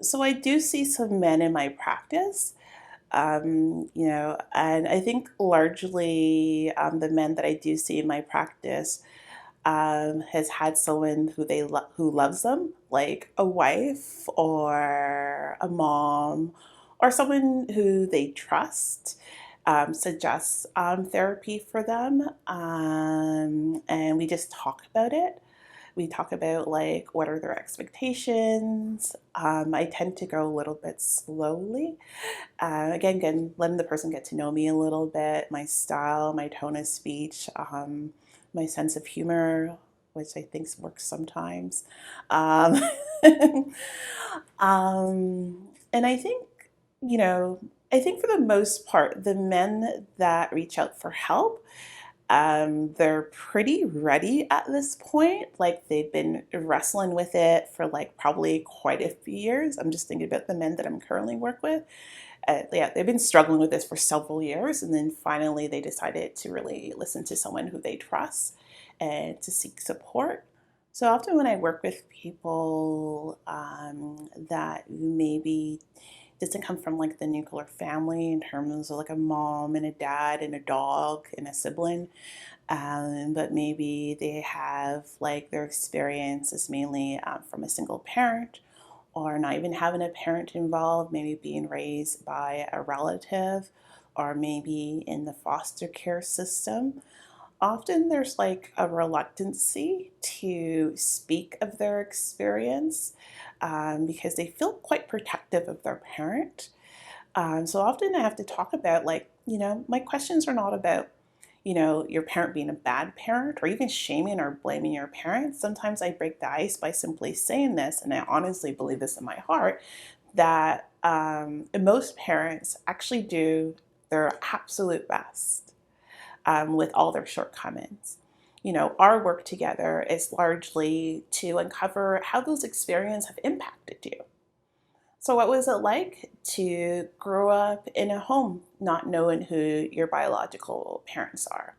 So I do see some men in my practice, and I think largely the men that I do see in my practice has had someone who loves them, like a wife or a mom or someone who they trust. Suggests therapy for them, and we just talk about it. We talk about like what are their expectations. I tend to go a little bit slowly. Again, letting the person get to know me a little bit, my style, my tone of speech, my sense of humor, which I think works sometimes. Um, and I think, you know, I think for the most part, the men that reach out for help, they're pretty ready at this point. Like they've been wrestling with it for like probably quite a few years. I'm just thinking about the men that I'm currently work with. Yeah, they've been struggling with this for several years, and then finally they decided to really listen to someone who they trust and to seek support. So often when I work with people that maybe doesn't come from like the nuclear family in terms of like a mom and a dad and a dog and a sibling, but maybe they have like their experience is mainly from a single parent or not even having a parent involved, maybe being raised by a relative or maybe in the foster care system. Often there's like a reluctancy to speak of their experience because they feel quite protective of their parent. So often I have to talk about, like, my questions are not about, your parent being a bad parent or even shaming or blaming your parents. Sometimes I break the ice by simply saying this, and I honestly believe this in my heart, that most parents actually do their absolute best with all their shortcomings. Our work together is largely to uncover how those experiences have impacted you. So, what was it like to grow up in a home not knowing who your biological parents are?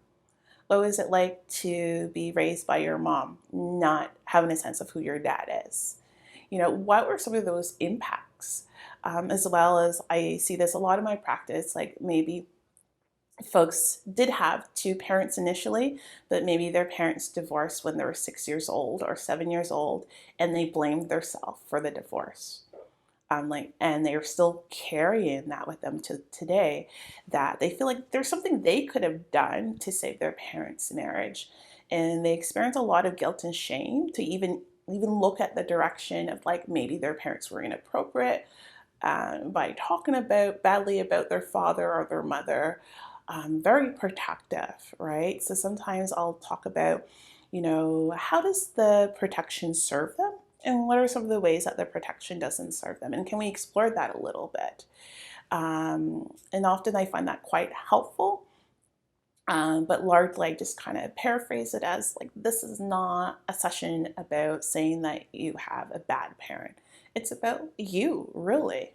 What was it like to be raised by your mom, not having a sense of who your dad is? What were some of those impacts? As well as I see this a lot in my practice, like maybe folks did have two parents initially, but maybe their parents divorced when they were 6 years old or 7 years old, and they blamed themselves for the divorce. And they're still carrying that with them to today, that they feel like there's something they could have done to save their parents' marriage, and they experience a lot of guilt and shame to even look at the direction of like maybe their parents were inappropriate by talking about badly about their father or their mother. Very protective, right? So sometimes I'll talk about, how does the protection serve them? And what are some of the ways that the protection doesn't serve them? And can we explore that a little bit? And often I find that quite helpful. But largely, I just kind of paraphrase it as like, this is not a session about saying that you have a bad parent. It's about you, really.